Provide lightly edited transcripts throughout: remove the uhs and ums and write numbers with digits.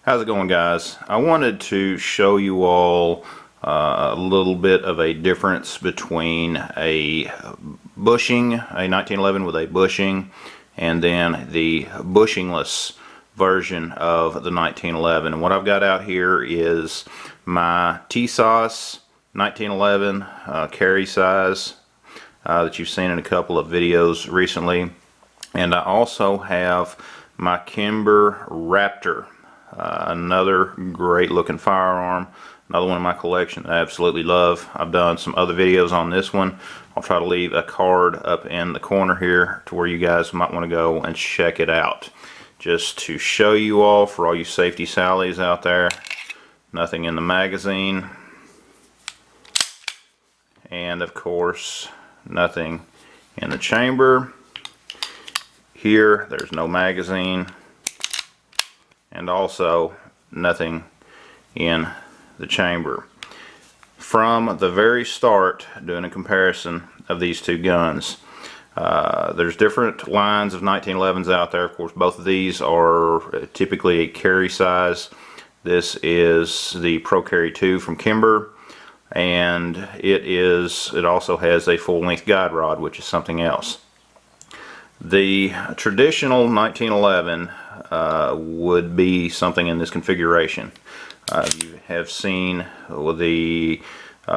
How's it going, guys? I wanted to show you all a little bit of a difference between a bushing, a 1911 with a bushing, and then the bushingless version of the 1911. And what I've got out here is my TSOS 1911 carry size that you've seen in a couple of videos recently. And I also have my Kimber Raptor, another great looking firearm, another one in my collection that I absolutely love. I've done some other videos on this one. I'll try to leave a card up in the corner here to where you guys might want to go and check it out. Just to show you all, for all you safety Sallies out there, nothing in the magazine, and of course nothing in the chamber. Here there's no magazine, and also nothing in the chamber. From the very start, doing a comparison of these two guns, there's different lines of 1911s out there. Of course, both of these are typically a carry size. This is the Pro Carry 2 from Kimber, and it also has a full-length guide rod, which is something else. The traditional 1911 would be something in this configuration. You have seen the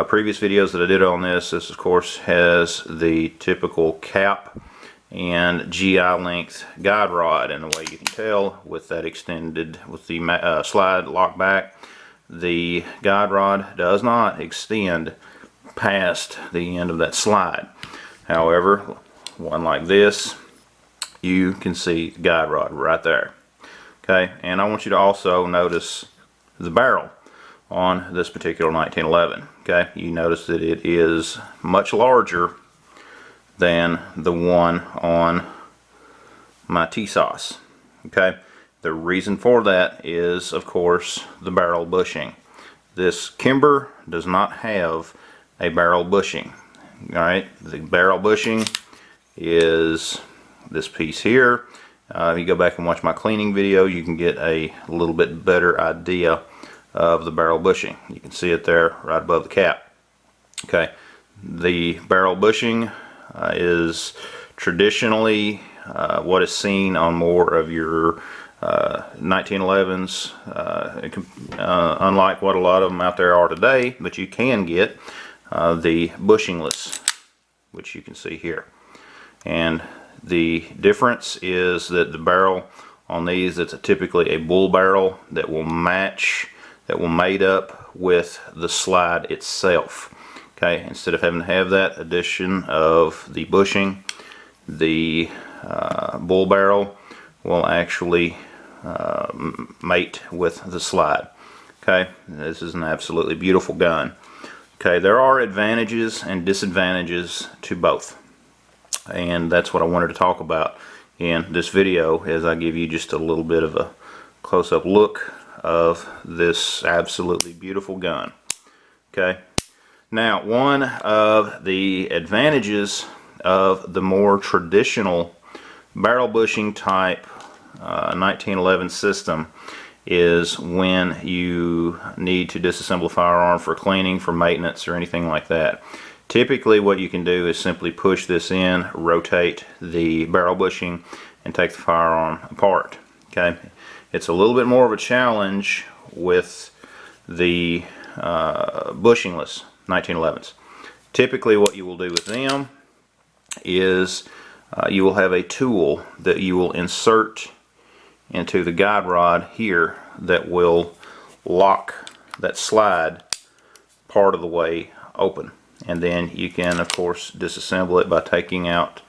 previous videos that I did on this. This of course has the typical cap and GI length guide rod, and the way you can tell with that extended, with the slide lock back, the guide rod does not extend past the end of that slide. However, one like this, you can see the guide rod right there. Okay, and I want you to also notice the barrel on this particular 1911. Okay, you notice that it is much larger than the one on my TSOS. Okay, the reason for that is, of course, the barrel bushing. This Kimber does not have a barrel bushing. All right, the barrel bushing is this piece here. If you go back and watch my cleaning video, you can get a little bit better idea of the barrel bushing. You can see it there right above the cap. Okay, the barrel bushing is traditionally what is seen on more of your 1911s, unlike what a lot of them out there are today. But you can get the bushingless, which you can see here. And the difference is that the barrel on these, it's typically a bull barrel that will match, that will mate up with the slide itself. Okay, instead of having to have that addition of the bushing, the bull barrel will actually mate with the slide. Okay, this is an absolutely beautiful gun. Okay, there are advantages and disadvantages to both, and that's what I wanted to talk about in this video, as I give you just a little bit of a close-up look of this absolutely beautiful gun. Okay, now one of the advantages of the more traditional barrel bushing type 1911 system is when you need to disassemble a firearm for cleaning, for maintenance, or anything like that. Typically what you can do is simply push this in, rotate the barrel bushing, and take the firearm apart. Okay, it's a little bit more of a challenge with the bushingless 1911s. Typically what you will do with them is you will have a tool that you will insert into the guide rod here that will lock that slide part of the way open, and then you can of course disassemble it by taking out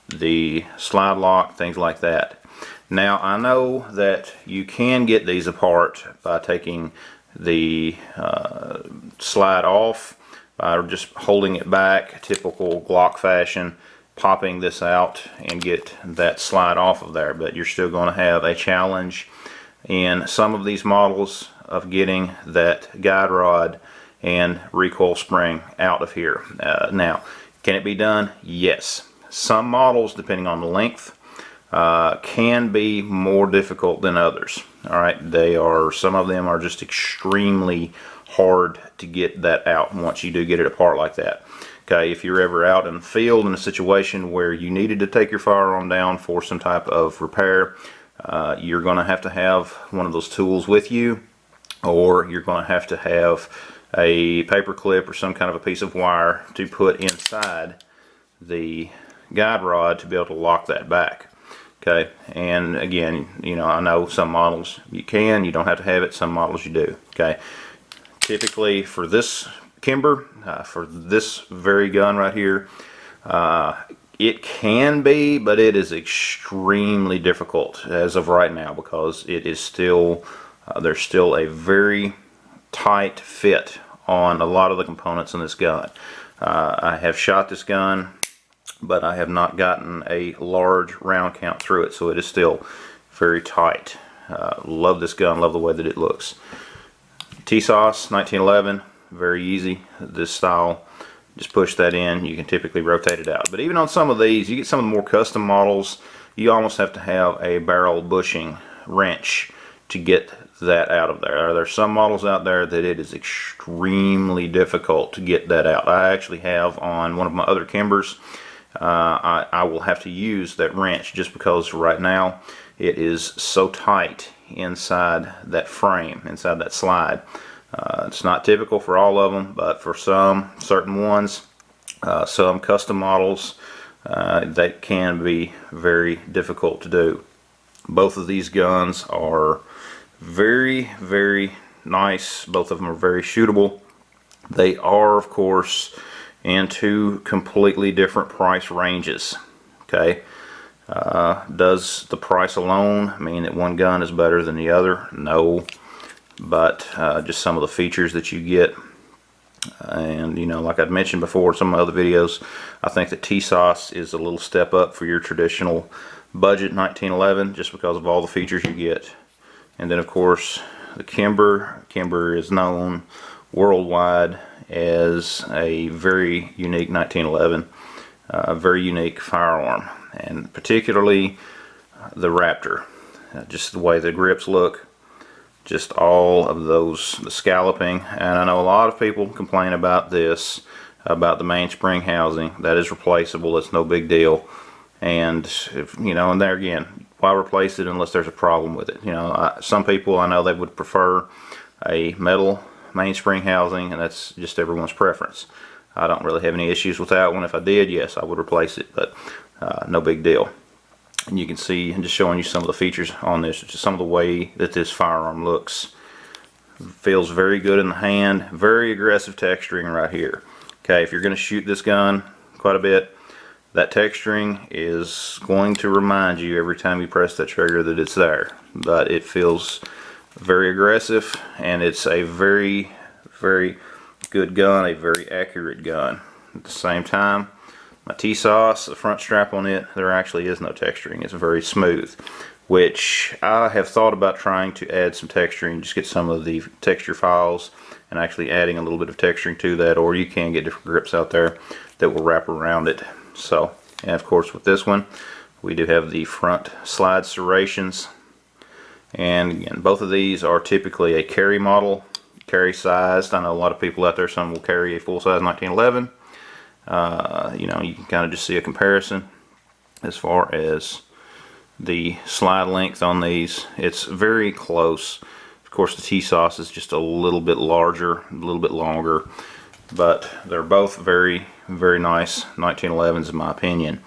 the slide lock, things like that. Now I know that you can get these apart by taking the slide off, by just holding it back, typical Glock fashion, popping this out and get that slide off of there. But you're still going to have a challenge in some of these models of getting that guide rod and recoil spring out of here. Now, can it be done? Yes. Some models, depending on the length can be more difficult than others. Alright, some of them are just extremely hard to get that out once you do get it apart like that. Okay, if you're ever out in the field in a situation where you needed to take your firearm down for some type of repair, you're going to have one of those tools with you, or you're going to have a paper clip or some kind of a piece of wire to put inside the guide rod to be able to lock that back. Okay, and again, you know, I know some models you don't have to have it, some models you do. Okay, typically for this Kimber, for this very gun right here, it can be, but it is extremely difficult as of right now, because it is still there's still a very tight fit on a lot of the components in this gun. I have shot this gun, but I have not gotten a large round count through it, so it is still very tight. Love this gun, love the way that it looks. T-Sauce 1911, very easy. This style, just push that in, you can typically rotate it out. But even on some of these, you get some of the more custom models, you almost have to have a barrel bushing wrench to get that out of there. There's some models out there that it is extremely difficult to get that out. I actually have on one of my other Kimbers, I will have to use that wrench just because right now it is so tight inside that frame, inside that slide. It's not typical for all of them, but for some certain ones, some custom models, that can be very difficult to do. Both of these guns are very, very nice. Both of them are very shootable. They are, of course, in two completely different price ranges. Okay, does the price alone mean that one gun is better than the other? No, but just some of the features that you get, and you know, like I'd mentioned before in some of my other videos, I think that T-Sauce is a little step up for your traditional budget 1911, just because of all the features you get. And then of course the Kimber is known worldwide as a very unique 1911, very unique firearm, and particularly the Raptor. Just the way the grips look, just all of those, the scalloping. And I know a lot of people complain about this, about the mainspring housing. That is replaceable, it's no big deal. And if, you know, and there again, why replace it unless there's a problem with it? You know, some people, I know they would prefer a metal mainspring housing, and that's just everyone's preference. I don't really have any issues with that one. If I did, yes, I would replace it, but no big deal. And you can see, and just showing you some of the features on this, just some of the way that this firearm looks. Feels very good in the hand, very aggressive texturing right here. Okay, if you're going to shoot this gun quite a bit, that texturing is going to remind you every time you press that trigger that it's there. But it feels very aggressive, and it's a very, very good gun, a very accurate gun. At the same time, my T-Sauce, the front strap on it, there actually is no texturing. It's very smooth, which I have thought about trying to add some texturing, just get some of the texture files and actually adding a little bit of texturing to that, or you can get different grips out there that will wrap around it. So, and of course with this one, we do have the front slide serrations. And again, both of these are typically a carry model, carry sized. I know a lot of people out there, some will carry a full size 1911. You know, you can kind of just see a comparison as far as the slide length on these. It's very close. Of course the T-Sauce is just a little bit larger, a little bit longer, but they're both very, very nice 1911s in my opinion.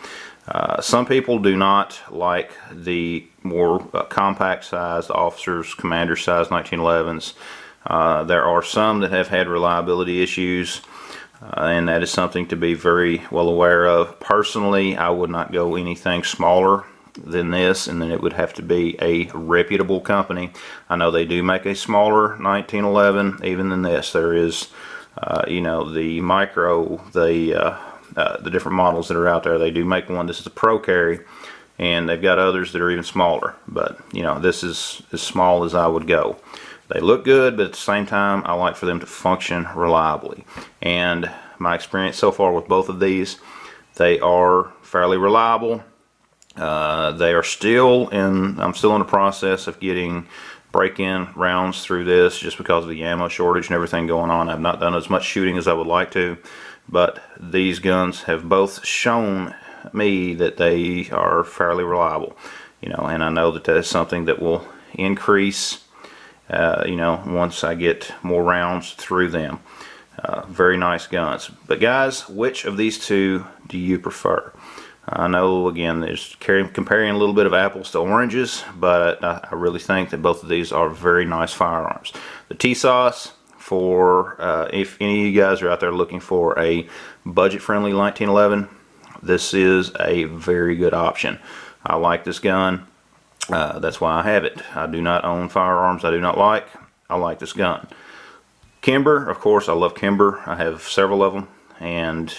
Some people do not like the more compact sized officers, commander size 1911s. There are some that have had reliability issues, and that is something to be very well aware of. Personally, I would not go anything smaller than this, and then it would have to be a reputable company. I know they do make a smaller 1911 even than this. There is you know, the micro, the different models that are out there. They do make one. This is a pro carry, and they've got others that are even smaller, but you know, this is as small as I would go. They look good, but at the same time I like for them to function reliably, and my experience so far with both of these, they are fairly reliable. They are still in, I'm still in the process of getting break-in rounds through this just because of the ammo shortage and everything going on. I've not done as much shooting as I would like to, but these guns have both shown me that they are fairly reliable, you know, and I know that that is something that will increase, you know, once I get more rounds through them. Very nice guns. But guys, which of these two do you prefer? I know, again, there's comparing a little bit of apples to oranges, but I really think that both of these are very nice firearms. The T-Sauce, for if any of you guys are out there looking for a budget-friendly 1911, this is a very good option. I like this gun. That's why I have it. I do not own firearms I do not like. I like this gun. Kimber, of course, I love Kimber. I have several of them, and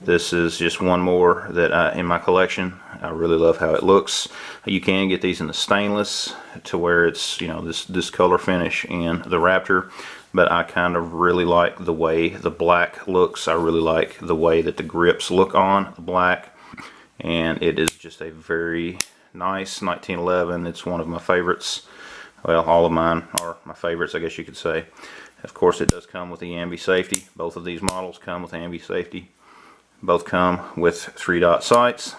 this is just one more that in my collection. I really love how it looks. You can get these in the stainless to where it's, you know, this color finish in the Raptor, but I kind of really like the way the black looks. I really like the way that the grips look on the black, and it is just a very nice 1911. It's one of my favorites. Well, all of mine are my favorites, I guess you could say. Of course, it does come with the Ambi Safety. Both of these models come with Ambi Safety. Both come with 3-dot sights.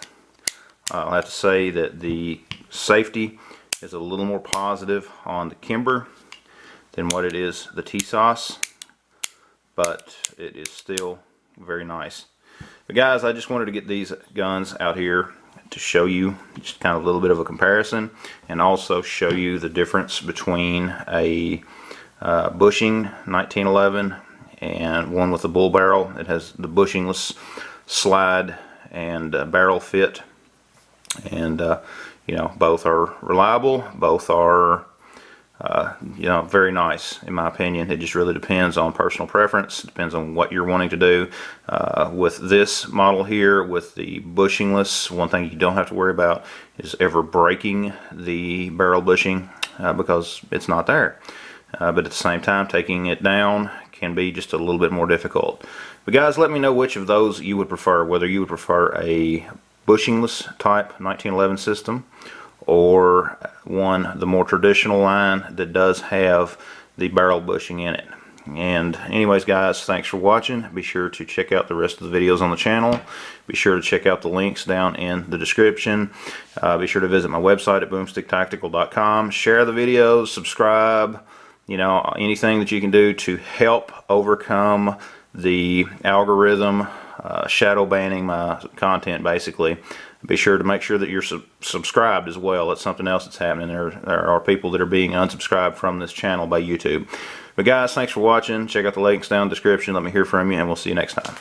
I'll have to say that the safety is a little more positive on the Kimber than what it is the T-Sauce, but it is still very nice. But guys, I just wanted to get these guns out here to show you just kind of a little bit of a comparison, and also show you the difference between a bushing 1911 and one with a bull barrel. It has the bushingless slide and barrel fit, and you know, both are reliable, both are you know, very nice in my opinion. It just really depends on personal preference. It depends on what you're wanting to do. With this model here, with the bushingless, one thing you don't have to worry about is ever breaking the barrel bushing because it's not there. But at the same time, taking it down can be just a little bit more difficult. But guys, let me know which of those you would prefer, whether you would prefer a bushingless type 1911 system, or the more traditional line that does have the barrel bushing in it. And anyways guys, thanks for watching. Be sure to check out the rest of the videos on the channel. Be sure to check out the links down in the description. Be sure to visit my website at boomsticktactical.com. Share the videos, subscribe, you know, anything that you can do to help overcome the algorithm shadow banning my content, basically. Be sure to make sure that you're subscribed as well. That's something else that's happening. There are people that are being unsubscribed from this channel by YouTube. But guys, thanks for watching. Check out the links down in the description. Let me hear from you, and we'll see you next time.